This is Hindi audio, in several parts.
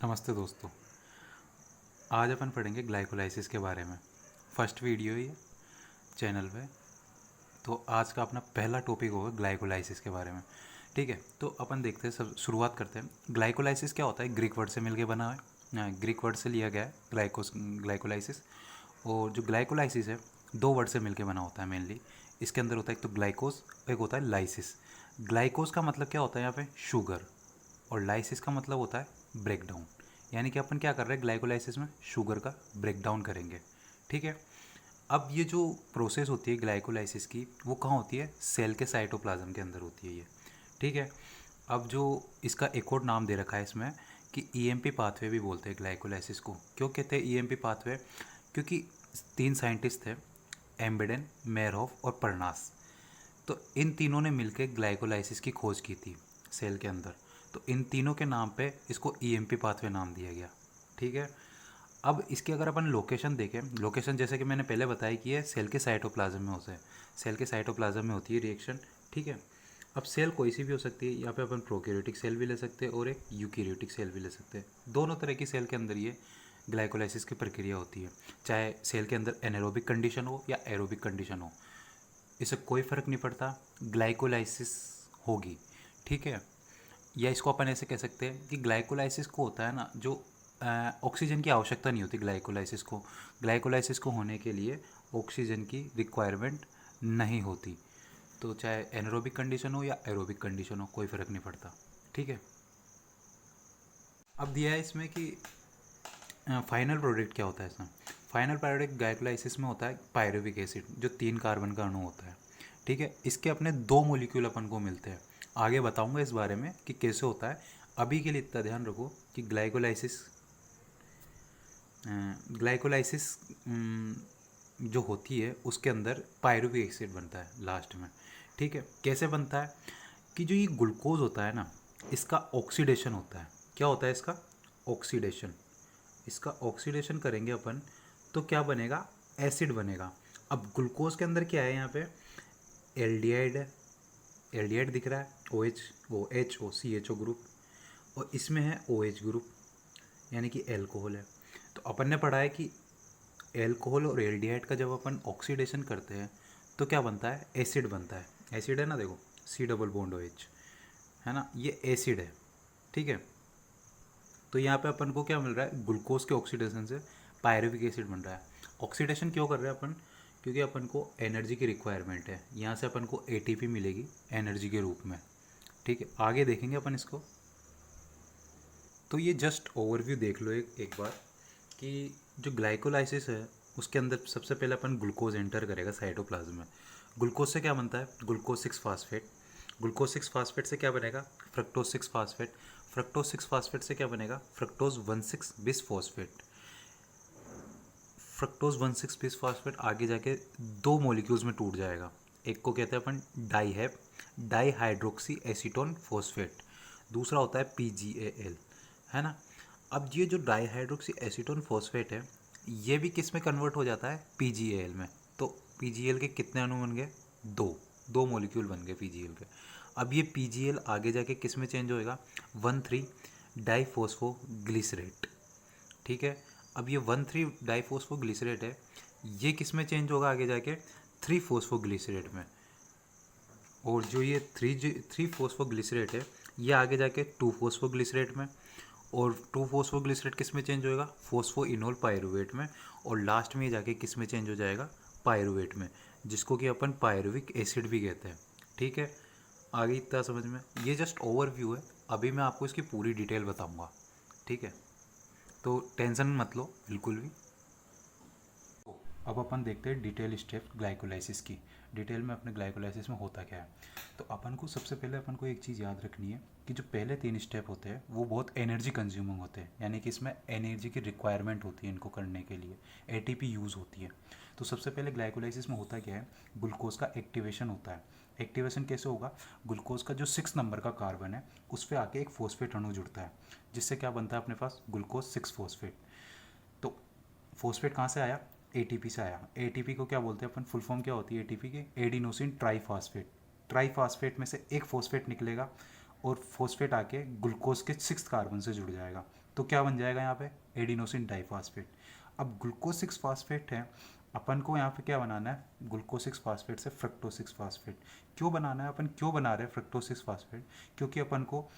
नमस्ते दोस्तों। आज अपन पढ़ेंगे ग्लाइकोलाइसिस के बारे में। फर्स्ट वीडियो ही है चैनल पे। तो आज का अपना पहला टॉपिक होगा ग्लाइकोलाइसिस के बारे में। ठीक है, तो अपन देखते हैं, सब शुरुआत करते हैं। ग्लाइकोलाइसिस क्या होता है? ग्रीक वर्ड से मिलके बना है, ग्रीक वर्ड से लिया गया है ग्लाइकोलाइसिस। और जो ग्लाइकोलाइसिस है, दो वर्ड से मिलके बना होता है मेनली। इसके अंदर होता है एक तो ग्लाइकोस, एक होता है लाइसिस। ग्लाइकोस का मतलब क्या होता है यहाँ पे? शुगर। और लाइसिस का मतलब होता है ब्रेकडाउन। यानी कि अपन क्या कर रहे हैं ग्लाइकोलाइसिस में? शुगर का ब्रेकडाउन करेंगे। ठीक है। अब ये जो प्रोसेस होती है ग्लाइकोलाइसिस की, वो कहाँ होती है? सेल के साइटोप्लाज्म के अंदर होती है ये। ठीक है। अब जो इसका एक और नाम दे रखा है इसमें कि ईएमपी पाथवे भी बोलते हैं ग्लाइकोलाइसिस को। क्यों कहते हैं ईएमपी पाथवे? क्योंकि तीन साइंटिस्ट थे, एम्बेडेन, मेयरहोफ और परनास। तो इन तीनों ने मिलकर ग्लाइकोलाइसिस की खोज की थी सेल के अंदर। तो इन तीनों के नाम पे इसको ईएमपी पाथवे नाम दिया गया। ठीक है। अब इसकी अगर अपन लोकेशन देखें, लोकेशन जैसे कि मैंने पहले बताया कि ये सेल के साइटोप्लाज्म में होता है। सेल के साइटोप्लाज्म में होती है रिएक्शन। ठीक है। अब सेल कोई सी भी हो सकती है। यहाँ पे अपन प्रोकैरियोटिक सेल भी ले सकते हैं और एक यूकैरियोटिक सेल भी ले सकते हैं। दोनों तरह की सेल के अंदर ये ग्लाइकोलाइसिस की प्रक्रिया होती है। चाहे सेल के अंदर एनारोबिक कंडीशन हो या एरोबिक कंडीशन हो, इससे कोई फ़र्क नहीं पड़ता, ग्लाइकोलाइसिस होगी। ठीक है। या इसको अपन ऐसे कह सकते हैं कि ग्लाइकोलाइसिस को होता है ना, जो ऑक्सीजन की आवश्यकता नहीं होती ग्लाइकोलाइसिस को। ग्लाइकोलाइसिस को होने के लिए ऑक्सीजन की रिक्वायरमेंट नहीं होती। तो चाहे एनारोबिक कंडीशन हो या एरोबिक कंडीशन हो, कोई फ़र्क नहीं पड़ता। ठीक है। अब दिया है इसमें कि फाइनल प्रोडक्ट क्या होता है इसमें। फाइनल प्रोडक्ट ग्लाइकोलाइसिस में होता है पायरुविक एसिड, जो 3 कार्बन का अणु होता है। ठीक है। इसके अपने 2 मॉलिक्यूल अपन को मिलते हैं। आगे बताऊंगा इस बारे में कि कैसे होता है। अभी के लिए इतना ध्यान रखो कि ग्लाइकोलाइसिस जो होती है उसके अंदर पायरुविक एसिड बनता है लास्ट में। ठीक है। कैसे बनता है? कि जो ये ग्लूकोज होता है ना, इसका ऑक्सीडेशन होता है। क्या होता है इसका? ऑक्सीडेशन। इसका ऑक्सीडेशन करेंगे अपन तो क्या बनेगा? एसिड बनेगा। अब ग्लूकोज के अंदर क्या है यहाँ पे? एल्डिहाइड है। एल्डिहाइड दिख रहा है, O H, O H O C H O group. और इसमें है ओ एच ग्रुप, यानी कि एल्कोहल है। तो अपन ने पढ़ा है कि एल्कोहल और एल्डिहाइड का जब अपन ऑक्सीडेशन करते हैं तो क्या बनता है? एसिड बनता है। एसिड है ना, देखो, C double bond O H, है ना, ये एसिड है। ठीक है। तो यहाँ पे अपन को क्या मिल रहा है? ग्लूकोज के ऑक्सीडेशन से पायरुविक एसिड बन रहा है। ऑक्सीडेशन क्यों कर रहे हैं अपन? क्योंकि अपन को एनर्जी की रिक्वायरमेंट है। यहाँ से अपन को एटीपी मिलेगी एनर्जी के रूप में। ठीक है। आगे देखेंगे अपन इसको। तो ये जस्ट ओवरव्यू देख लो एक बार कि जो ग्लाइकोलाइसिस है उसके अंदर सबसे पहले अपन ग्लूकोज एंटर करेगा साइटोप्लाज्म में। ग्लूकोज से क्या बनता है? Glucose 6 phosphate. ग्लूकोज 6 फास्फेट से क्या बनेगा? Fructose 6 phosphate. फ्रक्टोज 6 फास्फेट से क्या बनेगा? Fructose 1,6 bis phosphate. Fructose 1,6 bis phosphate आगे जाके 2 मॉलिक्यूल्स में टूट जाएगा। एक को कहते हैं अपन डाईहैप, डाई हाइड्रोक्सी एसीटोन फॉस्फेट। दूसरा होता है पीजीएएल, है ना। अब ये जो डाईहाइड्रोक्सी एसीटोन फॉस्फेट है, ये भी किस में कन्वर्ट हो जाता है? पीजीएल में। तो पीजीएल के कितने अणु बन गए? 2 मॉलिक्यूल बन गए पीजीएल के। अब ये पीजीएल आगे जाके किस में चेंज होएगा? 1,3 डाईफॉस्फोग्लिसरेट। ठीक है। अब ये 1,3 डाईफॉस्फोग्लिसरेट है, ये किस में चेंज होगा आगे जाके? 3 फोस्फोग्लिसरेट में। और जो ये 3 फोस्फोग्लिसरेट है, ये आगे जाके 2 फोस्फोग्लिसरेट में। और 2 फोस्फोग्लिसरेट किस में चेंज होएगा? फोस्फोइनोल पायरुवेट में। और लास्ट में ये जाके किस में चेंज हो जाएगा? पायरुवेट में, जिसको कि अपन पायरुविक एसिड भी कहते हैं। ठीक है। आगे इतना समझ में? ये जस्ट ओवरव्यू है, अभी मैं आपको इसकी पूरी डिटेल बताऊंगा। ठीक है। तो टेंशन मत लो बिल्कुल भी। अब अपन देखते हैं डिटेल स्टेप ग्लाइकोलाइसिस की। डिटेल में अपने ग्लाइकोलाइसिस में होता क्या है। तो अपन को सबसे पहले अपन को एक चीज़ याद रखनी है कि जो पहले 3 स्टेप होते हैं वो बहुत एनर्जी कंज्यूमिंग होते हैं। यानी कि इसमें एनर्जी की रिक्वायरमेंट होती है इनको करने के लिए, एटीपी यूज़ होती है। तो सबसे पहले ग्लाइकोलाइसिस में होता क्या है? ग्लूकोज का एक्टिवेशन होता है। एक्टिवेशन कैसे होगा? ग्लूकोज का जो 6 नंबर का कार्बन है उस पर आके एक फॉस्फेट अणु जुड़ता है, जिससे क्या बनता है अपने पास? Glucose 6 phosphate. तो फॉस्फेट कहाँ से आया? एटीपी से आया। एटीपी को क्या बोलते हैं अपन? फुल फॉर्म क्या होती है एटीपी की? Adenosine triphosphate. ट्राईफॉस्फेट में से एक फॉस्फेट निकलेगा और फॉस्फेट आके ग्लूकोज के 6 कार्बन से जुड़ जाएगा। तो क्या बन जाएगा यहाँ पे, एडिनोसिन डाइफॉस्फेट। अब ग्लूकोज 6 फास्फेट है, अपन को यहाँ पे क्या बनाना है, ग्लूकोज 6 फास्फेट से फ्रक्टोज 6 फास्फेट क्यों बनाना है, अपन क्यों बना रहे हैं फ्रक्टोज 6 फास्फेट, क्योंकि अपन को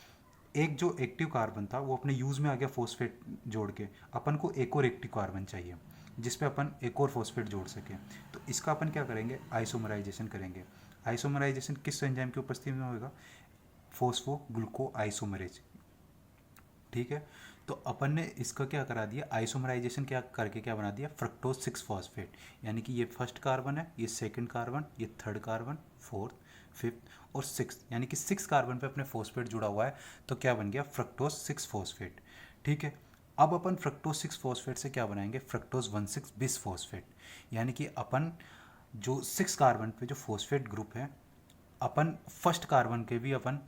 एक जो एक्टिव कार्बन था वो अपने यूज़ में आ गया फोस्फेट जोड़ के, अपन को एक और एक्टिव कार्बन चाहिए जिस पे अपन एक और फोस्फेट जोड़ सकें। तो इसका अपन क्या करेंगे, आइसोमराइजेशन करेंगे। आइसोमराइजेशन किस एंजाइम की उपस्थिति में होगा, फोस्फो ग्लूको आइसोमरेज। ठीक है, तो अपन ने इसका क्या करा दिया, आइसोमराइजेशन क्या करके क्या बना दिया, फ्रक्टोज 6 फॉस्फेट। यानी कि ये फर्स्ट कार्बन है, ये सेकंड कार्बन, ये थर्ड कार्बन, फोर्थ, फिफ्थ और सिक्स, यानी कि 6 कार्बन पे अपने फॉस्फेट जुड़ा हुआ है, तो क्या बन गया, फ्रक्टोज 6 फॉस्फेट। ठीक है, अब अपन फ्रक्टोज 6 फॉस्फेट से क्या बनाएंगे, फ्रक्टोज 1,6 बिस फॉस्फेट। यानी कि अपन जो 6 कार्बन पे जो फॉस्फेट ग्रुप है, अपन फर्स्ट कार्बन के भी अपन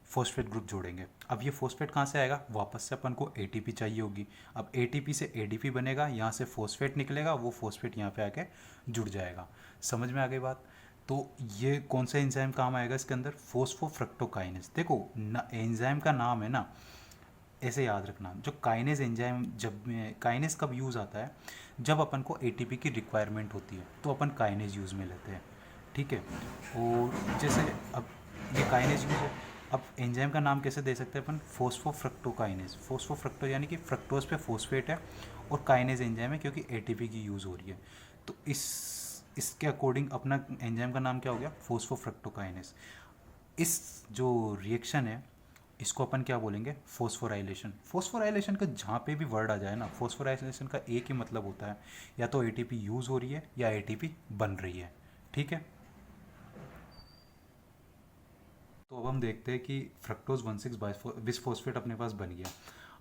फॉस्फेट ग्रुप जोड़ेंगे। अब ये फॉस्फेट कहाँ से आएगा, वापस से अपन को एटीपी चाहिए होगी। अब एटीपी से एडीपी बनेगा, यहाँ से फॉस्फेट निकलेगा, वो फॉस्फेट यहाँ पे आके जुड़ जाएगा। समझ में आ गई बात। तो ये कौन सा एंजाइम काम आएगा इसके अंदर, फोस्फोफ्रक्टोकाइनेज। देखो एंजाइम का नाम है ना, ऐसे याद रखना, जो काइनेज एंजाइम, जब काइनेज कब यूज़ आता है, जब अपन को एटीपी की रिक्वायरमेंट होती है तो अपन काइनेज यूज़ में लेते हैं। ठीक है, और जैसे अब ये काइनेज यूज है, अब एंजाइम का नाम कैसे दे सकते हैं अपन, फोस्फोफ्रक्टोकाइनेज। फोस्फोफ्रक्टो यानी कि फ्रक्टोज पे फोस्फेट है और काइनेज एंजाइम है क्योंकि एटीपी की यूज़ हो रही है। तो इसके अकॉर्डिंग अपना एंजाइम का नाम क्या हो गया, फोस्फोफ्रक्टोकाइनेज। इस जो रिएक्शन है इसको अपन क्या बोलेंगे, फोस्फोराइलेशन। फोस्फोराइलेशन का जहाँ पे भी वर्ड आ जाए ना, फोस्फोराइलेशन का एक ही मतलब होता है, या तो एटीपी यूज़ हो रही है या एटीपी बन रही है। ठीक है, तो अब हम देखते हैं कि फ्रक्टोज 1,6 बिस फॉस्फेट अपने पास बन गया।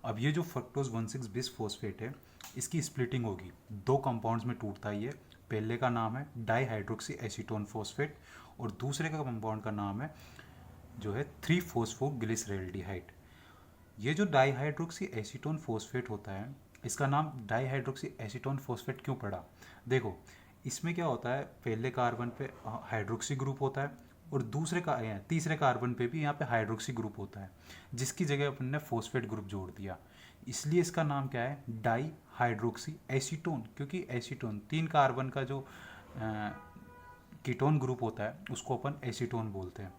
अब ये जो फ्रक्टोज 1,6 बिस फॉस्फेट है, इसकी स्प्लिटिंग होगी, दो कंपाउंड्स में टूटता है ये। पहले का नाम है डाईहाइड्रोक्सी एसीटोन फॉस्फेट और दूसरे का कंपाउंड का नाम है जो है 3-फॉस्फोग्लिसरेल्डिहाइड। ये जो डाईहाइड्रोक्सी एसीटोन फॉस्फेट होता है, इसका नाम डाईहाइड्रोक्सी एसीटोन फॉस्फेट क्यों पड़ा, देखो इसमें क्या होता है, पहले कार्बन पे हाइड्रोक्सी ग्रुप होता है और तीसरे कार्बन पे भी यहाँ पे हाइड्रोक्सी ग्रुप होता है, जिसकी जगह अपन ने फॉस्फेट ग्रुप जोड़ दिया। इसलिए इसका नाम क्या है, डाई हाइड्रोक्सी एसीटोन, क्योंकि एसीटोन 3 कार्बन का जो कीटोन ग्रुप होता है उसको अपन एसीटोन बोलते हैं।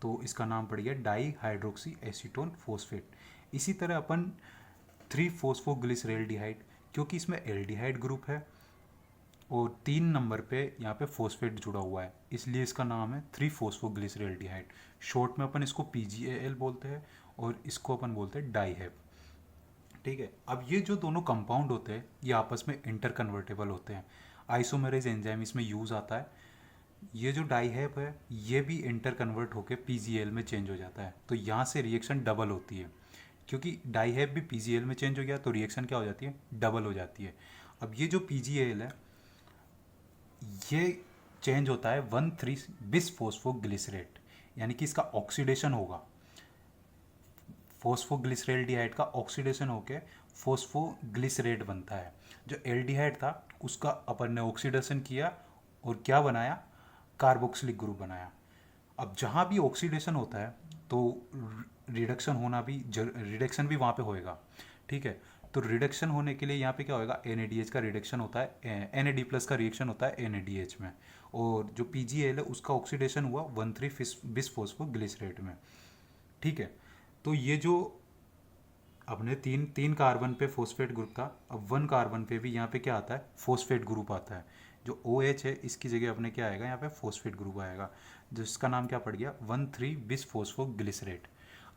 तो इसका नाम पड़ गया डाई हाइड्रोक्सी एसीटोन फॉस्फेट। इसी तरह अपन 3-फॉस्फोग्लिसरेल्डिहाइड, क्योंकि इसमें एल्डिहाइड ग्रुप है और 3 नंबर पे यहाँ पे फॉस्फेट जुड़ा हुआ है, इसलिए इसका नाम है 3-फॉस्फोग्लिसरेल्डिहाइड। शॉर्ट में अपन इसको PgAl बोलते हैं और इसको अपन बोलते हैं डाईहैप। ठीक है, अब ये जो दोनों कंपाउंड होते हैं ये आपस में इंटर कन्वर्टेबल होते हैं, आइसोमेरेज एंजाइम इसमें यूज़ आता है। ये जो डाईहैप है ये भी इंटर कन्वर्ट होकर PgAl में चेंज हो जाता है, तो यहाँ से रिएक्शन डबल होती है, क्योंकि डाईहैप भी PgAl में चेंज हो गया तो रिएक्शन क्या हो जाती है, डबल हो जाती है। अब ये जो PgAl है ये चेंज होता है 1,3 बिस फॉस्फोग्लिसरेट, यानी कि इसका ऑक्सीडेशन होगा, फॉस्फोग्लिसरेल्डिहाइड का ऑक्सीडेशन होकर फॉस्फोग्लिसरेट बनता है। जो एल्डिहाइड था उसका अपन ने ऑक्सीडेशन किया और क्या बनाया, कार्बोक्सिलिक ग्रुप बनाया। अब जहाँ भी ऑक्सीडेशन होता है तो रिडक्शन भी वहाँ पे होएगा। ठीक है, तो रिडक्शन होने के लिए यहाँ पे क्या होएगा, NADH का रिडक्शन होता है, NAD+ का रिएक्शन होता है NADH में, और जो PgAl है उसका ऑक्सीडेशन हुआ 1,3 बिस फॉस्फोग्लिसरेट में। ठीक है, तो ये जो अपने तीन कार्बन पे फॉस्फेट ग्रुप था, अब 1 कार्बन पे भी यहाँ पे क्या आता है, फॉस्फेट ग्रुप आता है। जो OH है इसकी जगह अपने क्या आएगा, यहाँ पे फॉस्फेट ग्रुप आएगा, जिसका नाम क्या पड़ गया, 1,3 बिस फॉस्फोग्लिसरेट।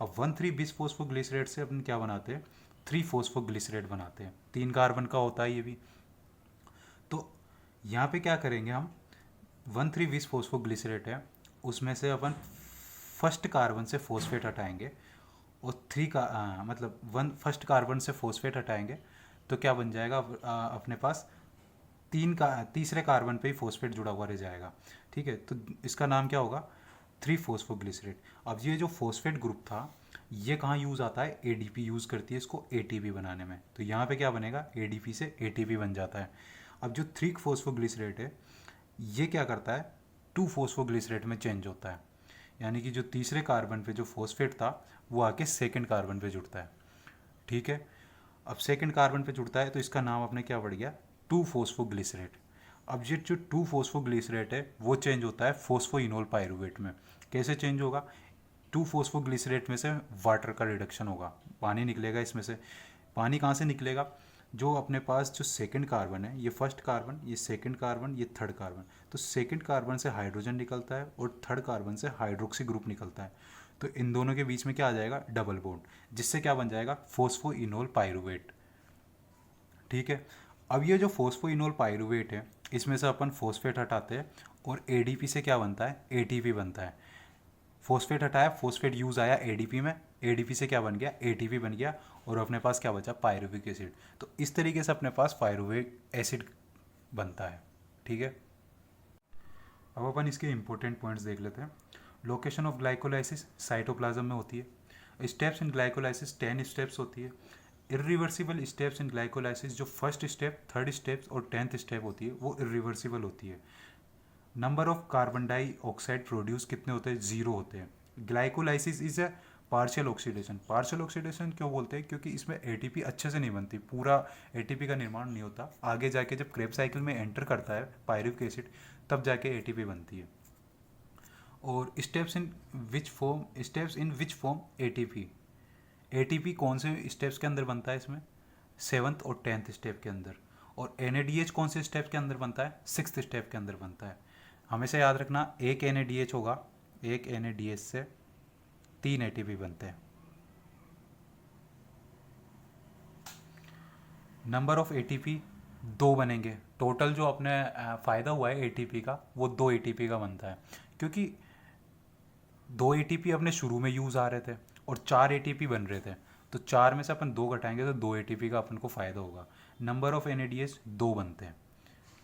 अब 1,3 बिस फॉस्फोग्लिसरेट से अपन क्या बनाते हैं, 3-फॉस्फोग्लिसरेट बनाते हैं, 3 कार्बन का होता है ये भी। तो यहाँ पे क्या करेंगे हम, 1,3 बिस फॉस्फोग्लिसरेट है उसमें से अपन फर्स्ट कार्बन से फॉस्फेट हटाएंगे और मतलब फर्स्ट कार्बन से फॉस्फेट हटाएंगे तो क्या बन जाएगा, अपने पास तीसरे कार्बन पे ही फॉस्फेट जुड़ा हुआ रह जाएगा। ठीक है, तो इसका नाम क्या होगा, 3-फॉस्फोग्लिसरेट। अब ये जो फॉस्फेट ग्रुप था ये कहाँ यूज़ आता है, ADP यूज़ करती है इसको ATP बनाने में, तो यहाँ पे क्या बनेगा, ADP से ATP बन जाता है। अब जो 3-फॉस्फोग्लिसरेट है ये क्या करता है, 2-फॉस्फोग्लिसरेट में चेंज होता है, यानी कि जो तीसरे कार्बन पे जो फॉस्फेट था वो आके सेकंड कार्बन पे जुड़ता है। ठीक है, अब सेकंड कार्बन पे जुड़ता है तो इसका नाम अपने क्या पड़ गया, 2-फॉस्फोग्लिसरेट। अब ये जो 2-फॉस्फोग्लिसरेट है वो चेंज होता है फोस्फोइनोल पायरुवेट में। कैसे चेंज होगा, 2-फॉस्फोग्लिसरेट में से वाटर का रिडक्शन होगा, पानी निकलेगा इसमें से। पानी कहाँ से निकलेगा, जो अपने पास जो सेकंड कार्बन है, ये फर्स्ट कार्बन, ये सेकंड कार्बन, ये थर्ड कार्बन, तो सेकंड कार्बन से हाइड्रोजन निकलता है और थर्ड कार्बन से हाइड्रोक्सी ग्रुप निकलता है। तो इन दोनों के बीच में क्या आ जाएगा, डबल बॉन्ड, जिससे क्या बन जाएगा, फोस्फोइनोल पायरुवेट। ठीक है। अब ये जो फोस्फोइनोल पायरुवेट है, इसमें से अपन फोस्फेट हटाते हैं और एडीपी से क्या बनता है, एटीपी बनता है। फोस्फेट हटाया, फोस्फेट यूज आया एडीपी में, एडीपी से क्या बन गया, एटीपी बन गया, और अपने पास क्या बचा, पायरुविक एसिड। तो इस तरीके से अपने पास पायरुविक एसिड बनता है। ठीक है। अब अपन इसके इंपॉर्टेंट पॉइंट्स देख लेते हैं। लोकेशन ऑफ ग्लाइकोलाइसिस साइटोप्लाज्म में होती है। स्टेप्स इन ग्लाइकोलाइसिस 10 स्टेप्स होती है। इरिवर्सिबल स्टेप्स इन ग्लाइकोलाइसिस, जो फर्स्ट स्टेप, थर्ड स्टेप्स और 10th स्टेप होती है, वो इरिवर्सिबल होती है। Number of carbon dioxide produce कितने होते हैं, 0 होते हैं। Glycolysis is a partial oxidation. Partial oxidation क्यों बोलते हैं, क्योंकि इसमें एटीपी अच्छे से नहीं बनती, पूरा एटीपी का निर्माण नहीं होता। आगे जाके जब क्रेब साइकिल में एंटर करता है पायरुविक एसिड, तब जाके एटीपी बनती है। और steps in which form ATP, ATP कौन से स्टेप्स के अंदर बनता है, इसमें 7th और 10th स्टेप के अंदर। और एनएडीएच कौन से स्टेप के अंदर बनता है, 6th स्टेप के अंदर बनता है। हमेशा याद रखना, एक एनएडीएच होगा, एक एनएडीएच से 3 एटीपी बनते हैं। नंबर ऑफ एटीपी 2 बनेंगे। टोटल जो अपने फ़ायदा हुआ है एटीपी का, वो 2 एटीपी का बनता है, क्योंकि 2 एटीपी अपने शुरू में यूज़ आ रहे थे और 4 एटीपी बन रहे थे। तो 4 में से अपन 2 घटाएंगे तो 2 एटीपी का अपन को फ़ायदा होगा। नंबर ऑफ एनएडीएच 2 बनते हैं,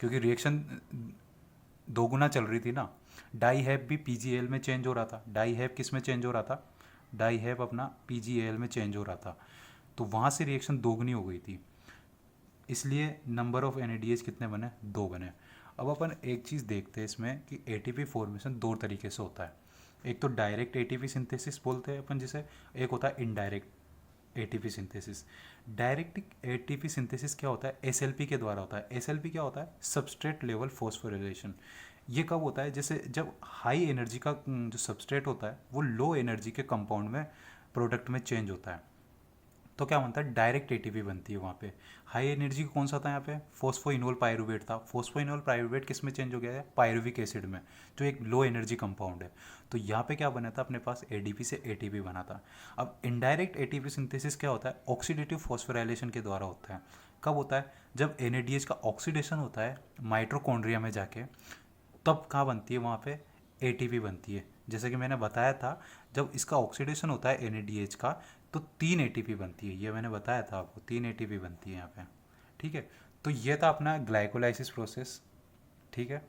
क्योंकि रिएक्शन 2 गुना चल रही थी ना। डाई हैप भी पीजीएल में चेंज हो रहा था। डाई हैप किस में चेंज हो रहा था, डाई हैप अपना पीजीएल में चेंज हो रहा था। तो वहाँ से रिएक्शन दोगुनी हो गई थी, इसलिए नंबर ऑफ एनएडीएच कितने बने, 2 बने। अब अपन एक चीज़ देखते हैं इसमें कि एटीपी फॉर्मेशन 2 तरीके से होता है। एक तो डायरेक्ट एटीपी सिंथेसिस बोलते हैं अपन जिसे, एक होता है indirect ATP synthesis. Direct ATP synthesis क्या होता है, एसएलपी के द्वारा होता है। एसएलपी क्या होता है, सबस्ट्रेट लेवल फॉस्फोराइलेशन। ये कब होता है, जैसे जब हाई एनर्जी का जो सबस्ट्रेट होता है वो लो एनर्जी के कंपाउंड में, प्रोडक्ट में चेंज होता है, तो क्या बनता है, डायरेक्ट एटीपी बनती है वहाँ पे। हाई एनर्जी कौन सा था यहाँ पे, फोस्फोइनोल पायरुवेट था। फोस्फोइनोल पायरुवेट किस में चेंज हो गया है, पायरुविक एसिड में, जो एक लो एनर्जी कंपाउंड है। तो यहाँ पे क्या बना था, अपने पास एडीपी से एटीपी बना था। अब इनडायरेक्ट एटीपी सिंथेसिस क्या होता है, ऑक्सीडेटिव फॉस्फोराइलेशन के द्वारा होता है। कब होता है, जब एनएडीएच का ऑक्सीडेशन होता है माइटोकॉन्ड्रिया में जाके, तब कहाँ बनती है, वहाँ पे एटीपी बनती है। जैसे कि मैंने बताया था, जब इसका ऑक्सीडेशन होता है एनएडीएच का, तो 3 एटीपी बनती है। ये मैंने बताया था आपको, 3 एटीपी बनती है यहाँ पे। ठीक है। तो ये था अपना ग्लाइकोलाइसिस प्रोसेस। ठीक है।